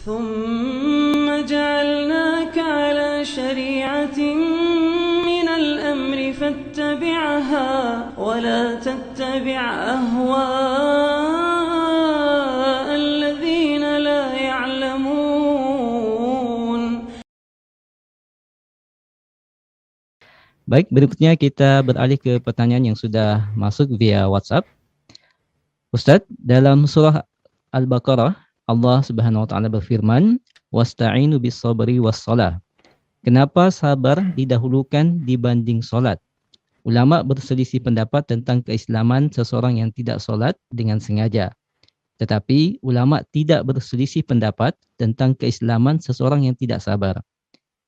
ثم جعلناك على شريعة من الأمر فاتبعها ولا تتبع أهواء الذين لا يعلمون. Baik, berikutnya kita beralih ke pertanyaan yang sudah masuk via WhatsApp. Ustadz, dalam surah Al-Baqarah, Allah Subhanahu wa taala berfirman, "Wasta'inu bis-sabri was-shalah." Kenapa sabar didahulukan dibanding salat? Ulama berselisih pendapat tentang keislaman seseorang yang tidak salat dengan sengaja. Tetapi ulama tidak berselisih pendapat tentang keislaman seseorang yang tidak sabar.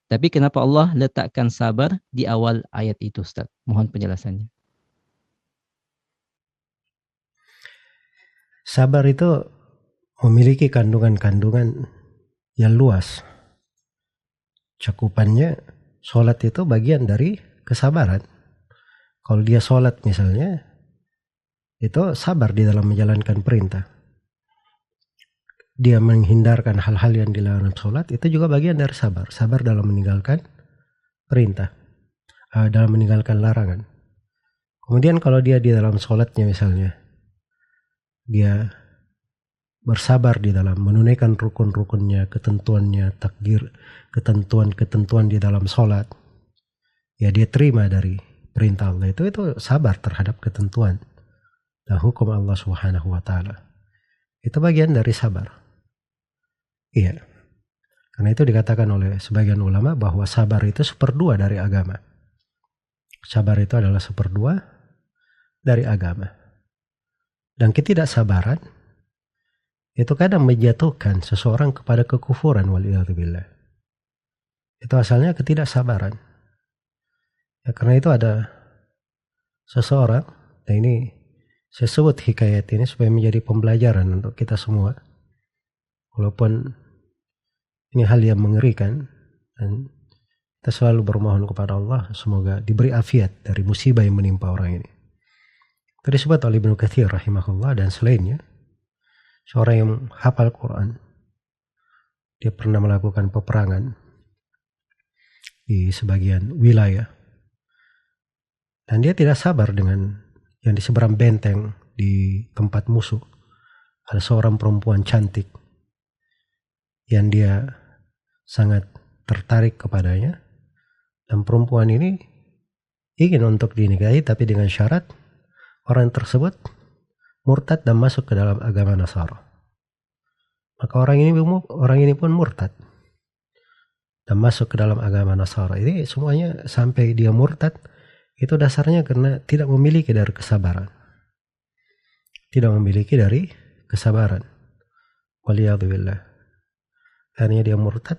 Tapi kenapa Allah letakkan sabar di awal ayat itu, Ustaz? Mohon penjelasannya. Sabar itu memiliki kandungan-kandungan yang luas. Cakupannya, sholat itu bagian dari kesabaran. Kalau dia sholat misalnya, itu sabar di dalam menjalankan perintah. Dia menghindarkan hal-hal yang dilarang sholat, itu juga bagian dari sabar. Sabar dalam meninggalkan perintah, dalam meninggalkan larangan. Kemudian kalau dia di dalam sholatnya misalnya, dia bersabar di dalam menunaikan rukun-rukunnya, ketentuannya, takdir, ketentuan-ketentuan di dalam sholat, ya dia terima dari perintah Allah, itu sabar terhadap ketentuan dan hukum Allah Subhanahu wa taala. Itu bagian dari sabar. Iya. Karena itu dikatakan oleh sebagian ulama bahwa sabar itu seperdua dari agama. Sabar itu adalah seperdua dari agama. Dan ketidaksabaran itu kadang menjatuhkan seseorang kepada kekufuran, waliyadzubillah. Itu asalnya ketidaksabaran. Ya, karena itu ada seseorang, dan ini saya sebut hikayat ini supaya menjadi pembelajaran untuk kita semua. Walaupun ini hal yang mengerikan, dan kita selalu bermohon kepada Allah semoga diberi afiat dari musibah yang menimpa orang ini. Itu disebut oleh Ibnu Katsir rahimahullah dan selainnya, seorang yang hafal Quran, dia pernah melakukan peperangan di sebagian wilayah, dan dia tidak sabar dengan yang di seberang benteng di tempat musuh ada seorang perempuan cantik yang dia sangat tertarik kepadanya, dan perempuan ini ingin untuk dinikahi, tapi dengan syarat orang tersebut murtad dan masuk ke dalam agama Nasara. Maka orang ini pun murtad dan masuk ke dalam agama Nasara. Ini semuanya sampai dia murtad itu dasarnya karena tidak memiliki dari kesabaran. Tidak memiliki dari kesabaran. Waliyadzubillah. Akhirnya dia murtad,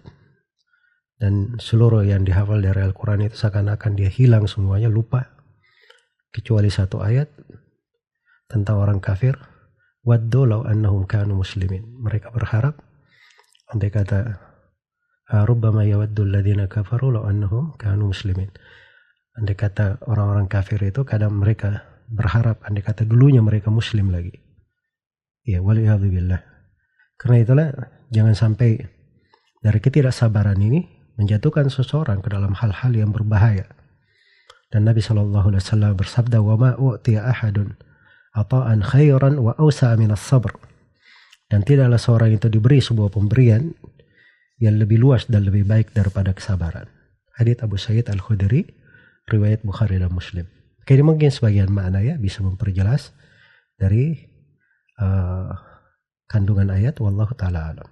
dan seluruh yang dihafal dari Al-Quran itu seakan-akan dia hilang semuanya, lupa. Kecuali satu ayat tentang orang kafir. Waddu law annahum kanu muslimin. Mereka berharap, andai kata rubbama yawaddu alladhina kafaru law annahum kanu muslimin. Andai kata orang-orang kafir itu kadang mereka berharap andai kata dulunya mereka muslim lagi. Ya, waliyadzubillah. Karena itulah jangan sampai dari ketidaksabaran ini menjatuhkan seseorang ke dalam hal-hal yang berbahaya. Dan Nabi SAW bersabda, "Wa ma u'tiya ahadun ata'an khairan wa awsa'a minas sabr." Dan tidaklah seorang itu diberi sebuah pemberian yang lebih luas dan lebih baik daripada kesabaran. Hadits Abu Sa'id Al-Khudri, riwayat Bukhari dan Muslim. Ini mungkin sebagian makna ya bisa memperjelas dari kandungan ayat. Wallahu ta'ala alam.